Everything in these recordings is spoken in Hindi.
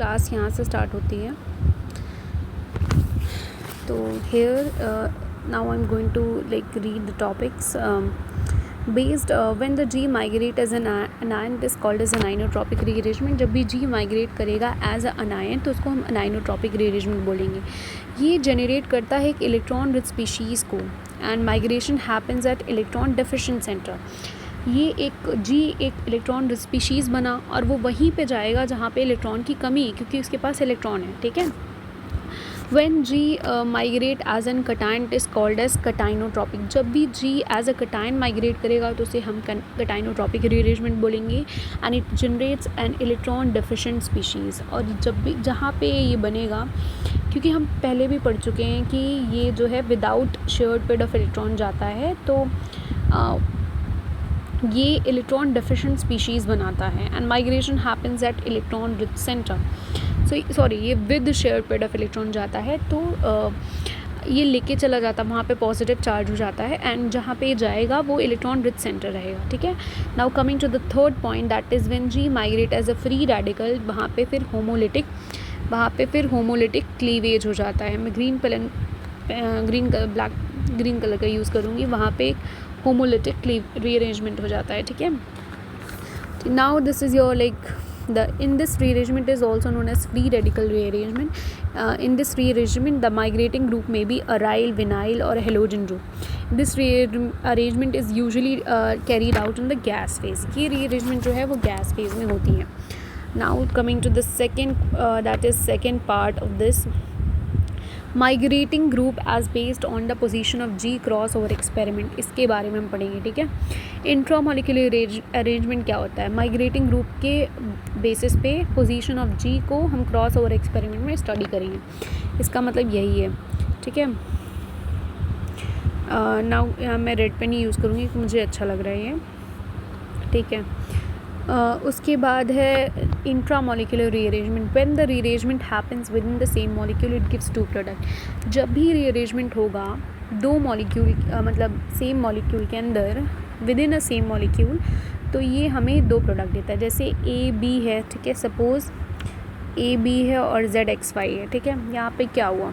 क्लास यहाँ से स्टार्ट होती है। तो here now I'm going to read the topics based when the G migrate as an anion it is called as anisotropic rearrangement। जब भी G migrate करेगा as a anion तो उसको हम anisotropic rearrangement बोलेंगे। ये जनरेट करता है एक इलेक्ट्रॉन रिच स्पीशीज़ को and migration happens at electron deficient centre. ये एक इलेक्ट्रॉन रिच स्पीशीज़ बना और वो वहीं पे जाएगा जहाँ पे इलेक्ट्रॉन की कमी है, क्योंकि उसके पास इलेक्ट्रॉन है। ठीक है। When G migrate as an cation it is called as catianotropic। जब भी G as a cation migrate करेगा तो उसे हम catianotropic rearrangement बोलेंगे and it generates an electron deficient species। और जब भी जहाँ पे ये बनेगा, क्योंकि हम पहले भी पढ़ चुके हैं कि ये जो है without shared pair of electron जाता है, तो ये इलेक्ट्रॉन डेफिशिएंट स्पीशीज़ बनाता है and migration happens at electron rich centre. ये with share pair of electron जाता है तो ये लेके चला जाता है, वहाँ पे पॉजिटिव चार्ज हो जाता है एंड जहाँ पे जाएगा वो इलेक्ट्रॉन रिच सेंटर रहेगा। ठीक है। Now coming to the third point that is when G migrate as a free radical, वहाँ पे फिर होमोलिटिक क्लीवेज हो जाता है। मैं ग्रीन कलर का यूज़ करूँगी। वहाँ पे होमोलिटिक रीअरेंजमेंट हो जाता है। ठीक है। Now this is your in this rearrangement is also known as free radical rearrangement। In this rearrangement the migrating group may be aryl, vinyl or a halogen group। This rearrangement is usually carried out in the gas phase। ये rearrangement जो है वो gas phase में होती है। Now coming to the second part of this migrating group as based on the position of G cross over experiment, इसके बारे में हम पढ़ेंगे। ठीक है। इंट्रामोलिकुलर अरेंजमेंट क्या होता है? माइग्रेटिंग ग्रुप के बेसिस पे पोजीशन ऑफ जी को हम क्रॉस ओवर एक्सपेरिमेंट में स्टडी करेंगे। इसका मतलब यही है। ठीक है। नाउ मैं रेड पेन ही यूज़ करूँगी, मुझे अच्छा लग रहा है ये। ठीक है। उसके बाद है intramolecular rearrangement. When the rearrangement happens within the same molecule it gives to product. जब भी रीअरेंजमेंट होगा दो मॉलिक्यूल मतलब सेम मॉलिक्यूल के अंदर with in a same molecule, तो ये हमें दो प्रोडक्ट देता है। जैसे ए बी है, ठीक है, सपोज़ ए बी है और जेड एक्स वाई है। ठीक है। यहाँ पे क्या हुआ,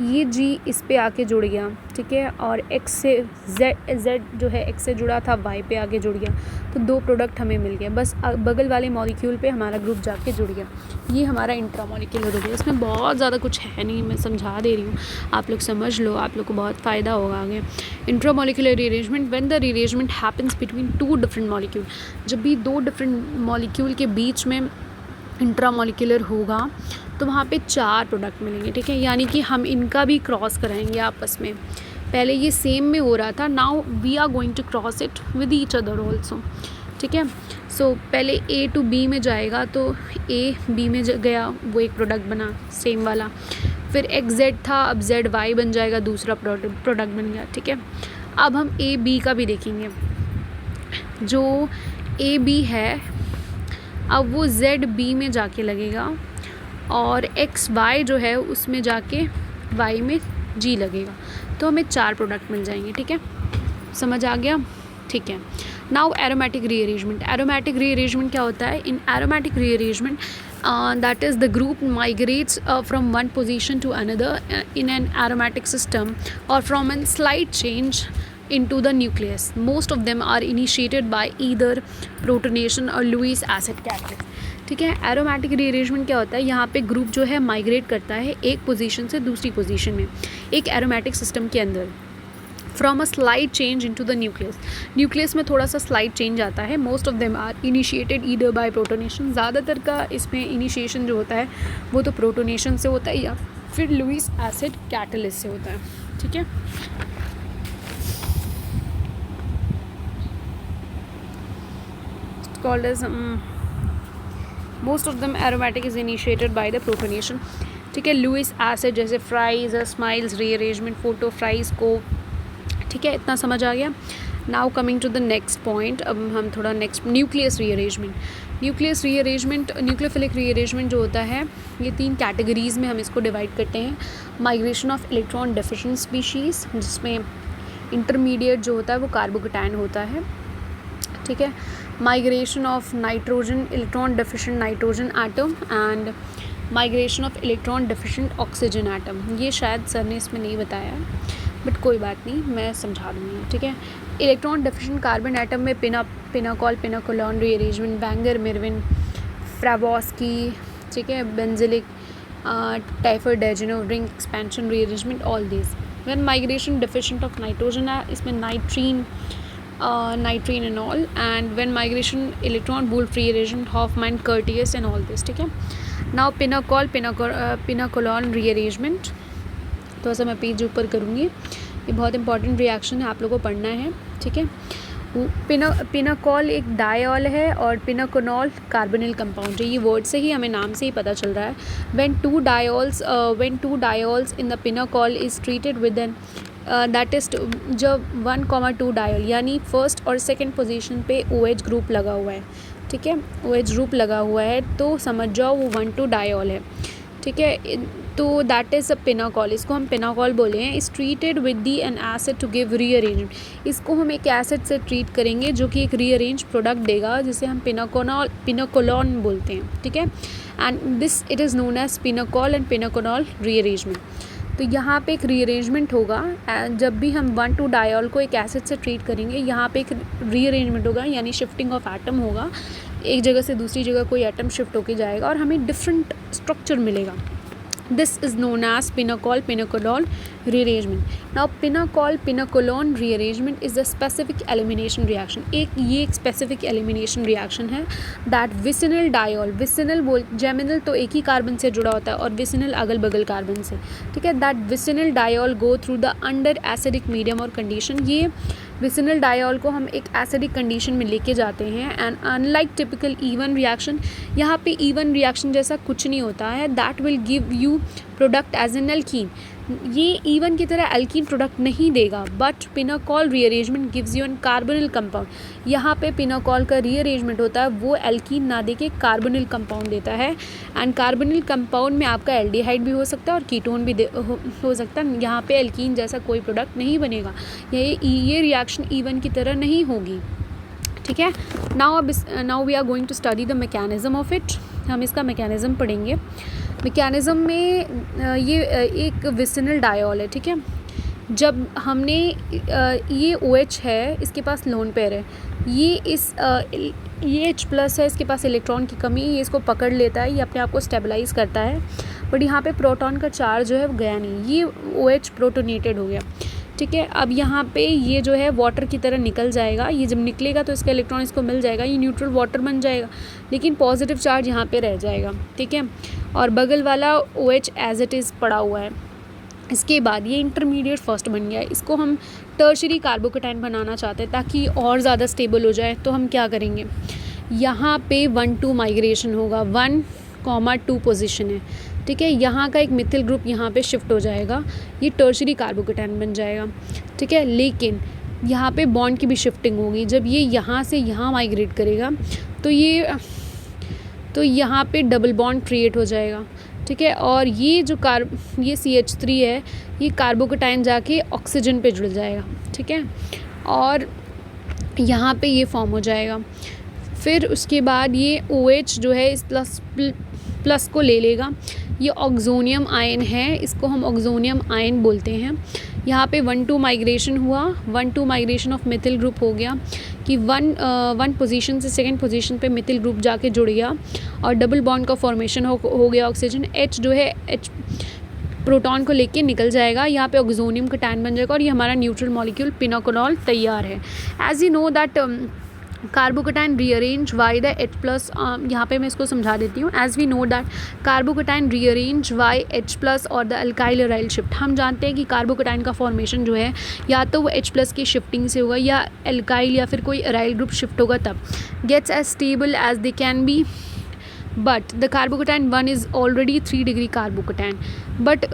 ये जी इस पे आके जुड़ गया। ठीक है। और एक्स से जेड जो है एक्स से जुड़ा था वाई पे आके जुड़ गया, तो दो प्रोडक्ट हमें मिल गए। बस बगल वाले मॉलिक्यूल पे हमारा ग्रुप जाके जुड़ गया। ये हमारा इंट्रामोलिकुलर हो गया। इसमें बहुत ज़्यादा कुछ है नहीं, मैं समझा दे रही हूँ, आप लोग समझ लो, आप लोग को बहुत फ़ायदा होगा आगे। Intramolecular rearrangement when the rearrangement happens between two different molecule. जब भी दो डिफरेंट मॉलिक्यूल के बीच में इंट्रामोलिकुलर होगा तो वहाँ पे चार प्रोडक्ट मिलेंगे। ठीक है। यानी कि हम इनका भी क्रॉस कराएंगे आपस में। पहले ये सेम में हो रहा था, now we are going to cross it with each other also. ठीक है। सो पहले ए टू बी में जाएगा, तो ए बी में गया, वो एक प्रोडक्ट बना सेम वाला। फिर एक्स जेड था, अब जेड वाई बन जाएगा, दूसरा प्रोडक्ट बन गया। ठीक है। अब हम ए बी का भी देखेंगे। जो ए बी है अब वो जेड बी में जाके लगेगा और एक्स वाई जो है उसमें जाके वाई में जी लगेगा, तो हमें चार प्रोडक्ट मिल जाएंगे। ठीक है। समझ आ गया? ठीक है। Now aromatic rearrangement. Aromatic rearrangement क्या होता है? In aromatic rearrangement that is the group migrates from one position to another in an aromatic system or from a slight change into the nucleus. Most of them are initiated by either protonation or Lewis acid catalyst। ठीक है। एरोमेटिक रीअरेंजमेंट क्या होता है? यहाँ पे ग्रुप जो है माइग्रेट करता है एक पोजीशन से दूसरी पोजीशन में एक एरोमेटिक सिस्टम के अंदर from a slide change into the nucleus. Nucleus में थोड़ा सा स्लाइड चेंज आता है। Most of them are initiated either by protonation. ज़्यादातर का इसमें इनिशिएशन जो होता है वो तो प्रोटोनेशन से होता है या फिर लुईस एसिड कैटलिस्ट से होता है। ठीक है। called as most of them aromatic is initiated by the protonation। ठीक है। लुईस एसिड जैसे Fries, Smiles rearrangement, photo Fries को। ठीक है। इतना समझ आ गया। Now coming to the next point. अब हम थोड़ा next nucleus rearrangement. Nucleophilic rearrangement जो होता है ये तीन कैटेगरीज़ में हम इसको डिवाइड करते हैं। Migration of electron deficient species, जिसमें इंटरमीडिएट जो होता है वो कार्बोकेटायन होता है। ठीक है। migration of nitrogen electron deficient nitrogen atom and migration of electron deficient oxygen atom. ये शायद सर ने इसमें नहीं बताया बट कोई बात नहीं, मैं समझा दूँगी, ठीक है. इलेक्ट्रॉन डेफिशिएंट कार्बन एटम में pinacol pinacolone rearrangement, Wagner Meerwein, Favorskii, ठीक है, बेंजिलिक, टाइफोडेजिनो ring expansion rearrangement, all this. When migration deficient of nitrogen है, इसमें नाइट्रीन and all, and when migration electron Wolff rearrangement, Hofmann, Curtius and all this, ठीक है. Now पिनाकोलॉन रीअरेंजमेंट, थोड़ा सा मैं पेज ऊपर करूँगी, ये बहुत इंपॉर्टेंट रिएक्शन है, आप लोगों को पढ़ना है, ठीक है. पिनाकॉल एक डायॉल है और पिनाकोनॉल कार्बोनिल कंपाउंड है. ये वर्ड से ही हमें, नाम से ही पता चल रहा है. when two diols in the pinacol is treated with an that is जब 1,2 डायल यानी फर्स्ट और सेकंड पोजीशन पे OH ग्रुप लगा हुआ है, ठीक है, OH ग्रुप लगा हुआ है, तो समझ जाओ वो 1,2 डायल है, ठीक है. तो दैट इज़ अ पिनाकॉल, इसको हम पिनाकॉल बोले हैं. Is treated with the an acid to give rearrangement, इसको हम एक एसिड से ट्रीट करेंगे जो कि एक रीअरेंज प्रोडक्ट देगा जिसे हम पिनाकोलॉन बोलते हैं, ठीक है. And this it is known as pinacol and pinacolone rearrangement. तो यहाँ पे एक रीअरेंजमेंट होगा जब भी हम 1,2 डायल को एक एसिड से ट्रीट करेंगे. यहाँ पे एक रीअरेंजमेंट होगा यानी शिफ्टिंग ऑफ एटम होगा, एक जगह से दूसरी जगह कोई एटम शिफ्ट होके जाएगा और हमें डिफरेंट स्ट्रक्चर मिलेगा. This is known as pinacol-pinacolon rearrangement. Now pinacol-pinacolon rearrangement is a specific elimination reaction. ये एक specific elimination reaction है. That vicinal diol, vicinal geminal तो एक ही कार्बन से जुड़ा होता है और vicinal अगल बगल कार्बन से, ठीक है. That vicinal diol go through the under acidic medium और condition. ये विसिनल डायॉल को हम एक एसिडिक कंडीशन में लेके जाते हैं. And unlike typical E one reaction, यहाँ पे इवन रिएक्शन जैसा कुछ नहीं होता है. That will give you product as an alkene, ये इवन की तरह एल्कीन प्रोडक्ट नहीं देगा. But pinacol rearrangement gives you an carbonyl compound. यहाँ पे पिनाकॉल का रीअरेंजमेंट होता है, वो एल्कीन ना दे के कार्बोनिल कंपाउंड देता है. एंड कार्बोनिल कंपाउंड में आपका एल्डिहाइड भी हो सकता है और कीटोन भी हो सकता है. यहाँ पे एल्कीन जैसा कोई प्रोडक्ट नहीं बनेगा, ये रिएक्शन इवन की तरह नहीं होगी, ठीक है. Now we are going to study the mechanism of it. हम इसका मैकेनिज्म पढ़ेंगे. मैकेनिज्म में ये एक विसिनल डायॉल है, ठीक है. जब हमने ये OH है, इसके पास लोन पेयर है, ये H+ है, इसके पास इलेक्ट्रॉन की कमी है, ये इसको पकड़ लेता है, ये अपने आप को स्टेबलाइज करता है. बट यहाँ पे प्रोटॉन का चार्ज जो है वो गया नहीं, ये OH प्रोटोनेटेड हो गया, ठीक है. अब यहाँ पे ये जो है वाटर की तरह निकल जाएगा. ये जब निकलेगा तो इसका इलेक्ट्रॉन इसको मिल जाएगा, ये न्यूट्रल वाटर बन जाएगा, लेकिन पॉजिटिव चार्ज यहाँ पे रह जाएगा, ठीक है. और बगल वाला OH एज इट इज़ पड़ा हुआ है. इसके बाद ये इंटरमीडिएट फर्स्ट बन गया है, इसको हम टर्शरी कार्बोकेटाइन बनाना चाहते हैं ताकि और ज़्यादा स्टेबल हो जाए. तो हम क्या करेंगे, यहाँ पे 1,2 माइग्रेशन होगा, 1,2 पोजीशन है, ठीक है. यहाँ का एक मिथिल ग्रुप यहाँ पे शिफ्ट हो जाएगा, ये टर्शरी कार्बोकेटाइन बन जाएगा, ठीक है. लेकिन यहाँ पे बॉन्ड की भी शिफ्टिंग होगी. जब ये यहाँ से यहाँ माइग्रेट करेगा तो यहाँ पे डबल बॉन्ड क्रिएट हो जाएगा, ठीक है. और ये जो ये CH3 है, ये कार्बोकेटाइन जाके ऑक्सीजन पे जुड़ जाएगा, ठीक है. और यहाँ पे ये फॉर्म हो जाएगा. फिर उसके बाद ये OH जो है इस प्लस को ले लेगा. ये ऑक्सोनियम आयन है, इसको हम ऑक्सोनियम आयन बोलते हैं. यहाँ पे 1,2 माइग्रेशन हुआ, 1,2 माइग्रेशन ऑफ मिथिल ग्रुप हो गया कि वन पोजीशन से सेकंड पोजीशन पे मिथिल ग्रुप जाके जुड़ गया और डबल बॉन्ड का फॉर्मेशन हो गया. ऑक्सीजन H जो है H प्रोटॉन को लेके निकल जाएगा, यहाँ पे ऑक्सोनियम कैटायन बन जाएगा और ये हमारा न्यूट्रल मॉलिक्यूल पिनाकोनॉल तैयार है. As you know that carbocation rearrange via the H+, यहाँ पे मैं इसको समझा देती हूँ. As we know that carbocation rearrange via H+ और द अल्काइल अराइल शिफ्ट. हम जानते हैं कि कार्बोकेटाइन का फॉर्मेशन जो है या तो वो H+ की शिफ्टिंग से होगा या अल्काइल या फिर कोई अराइल ग्रुप शिफ्ट होगा, तब gets as stable as they can be. But the carbocation 1 is already 3 degree carbocation. But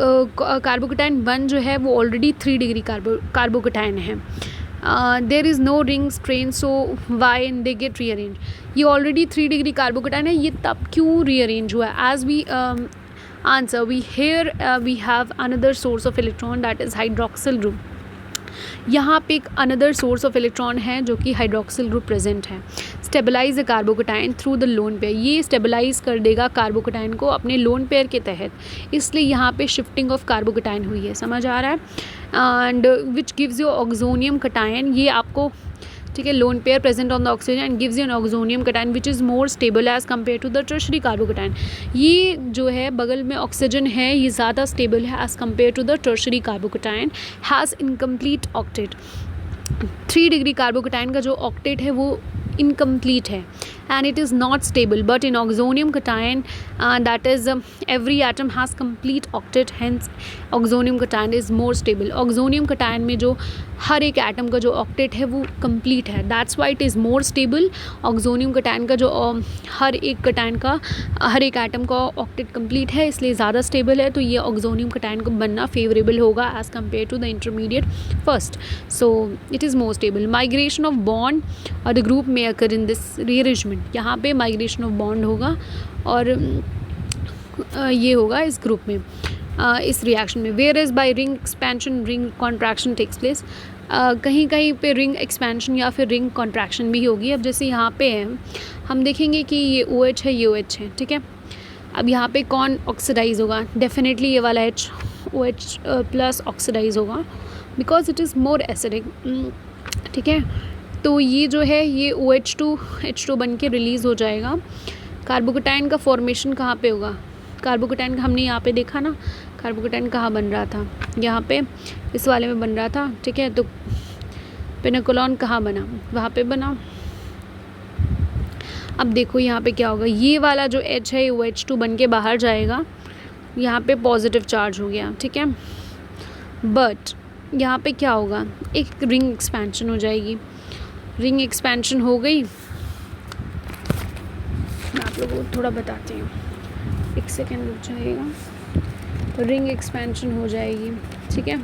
carbocation 1 जो है वो ऑलरेडी 3 डिग्री कार्बोकेटाइन है. There is no ring strain, so why and they get rearrange. ये ऑलरेडी 3 डिग्री कार्बोकेटाइन है, ये तब क्यों रीअरेंज हुआ है. As we answer we here we have another source of electron that is hydroxyl group. यहाँ पे एक अनदर सोर्स ऑफ इलेक्ट्रॉन है जो कि हाइड्रोक्सिल ग्रुप प्रेजेंट है। Stabilise the carbocation through the lone pair, ये स्टेबलाइज कर देगा कार्बोकेटाइन को अपने लोन पेयर के तहत, इसलिए यहाँ पे शिफ्टिंग ऑफ कार्बोकेटाइन हुई है, समझ आ रहा है। And which gives you oxonium cation, ये आपको ठीक है, lone pair present on the oxygen and gives you an oxonium cation which is more stable as compare to the tertiary carbocation. ये जो है बगल में ऑक्सीजन है, ये ज़्यादा स्टेबल है as compare to the tertiary carbocation, has incomplete octet. 3 degree carbocation का जो ऑक्टेट है वो इनकम्प्लीट है and it is not stable, but in oxonium cation that is every atom has complete octet, hence oxonium cation is more stable। oxonium cation में जो हर एक एटम का जो ऑक्टेट है वो कंप्लीट है, that's why it is more stable. oxonium cation का जो हर एक कटायन का हर एक एटम का ऑक्टेट कंप्लीट है, इसलिए ज़्यादा स्टेबल है, तो ये oxonium cation को बनना फेवरेबल होगा as compare to the intermediate first, so it is more stable. Migration of bond और द ग्रुप में अकर इन दिस रीअरेंजमेंट, यहाँ पे माइग्रेशन ऑफ बॉन्ड होगा और ये होगा इस ग्रुप में, इस रिएक्शन में। Where is by ring expansion ring contraction takes place, कहीं कहीं पे रिंग एक्सपेंशन या फिर रिंग कॉन्ट्रैक्शन भी होगी। अब जैसे यहाँ पे है, हम देखेंगे कि ये OH है, ये OH है, ठीक है। अब यहाँ पे कौन ऑक्सीडाइज होगा, डेफिनेटली ये वाला OH प्लस ऑक्सीडाइज होगा because it is more acidic, ठीक है। तो ये जो है ये OH2 बन के रिलीज़ हो जाएगा। कार्बोकेटाइन का फॉर्मेशन कहाँ पे होगा, कार्बोकेटाइन का हमने यहाँ पे देखा ना, कार्बोकेटाइन कहाँ बन रहा था, यहाँ पे इस वाले में बन रहा था, ठीक है। तो पेनिकुलॉन कहाँ बना, वहाँ पे बना। अब देखो यहाँ पे क्या होगा, ये वाला जो H है OH2 बन के बाहर जाएगा, यहाँ पे पॉजिटिव चार्ज हो गया, ठीक है। बट यहाँ पे क्या होगा, एक रिंग एक्सपेंशन हो जाएगी, रिंग एक्सपेंशन हो गई। मैं आप लोगों को थोड़ा बताती हूँ, एक सेकेंड रुक जाइएगा। तो रिंग एक्सपेंशन हो जाएगी, ठीक है।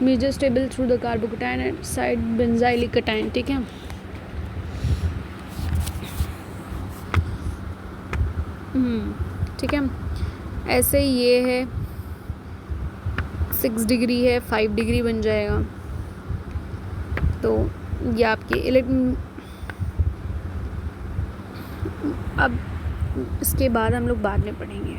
Major stable through the carbocation and side benzylic cation, ठीक है। ठीक है, ऐसे ये है 6 डिग्री है, 5 डिग्री बन जाएगा। तो ये आपके अब इसके बाद हम लोग बाद में पढ़ेंगे।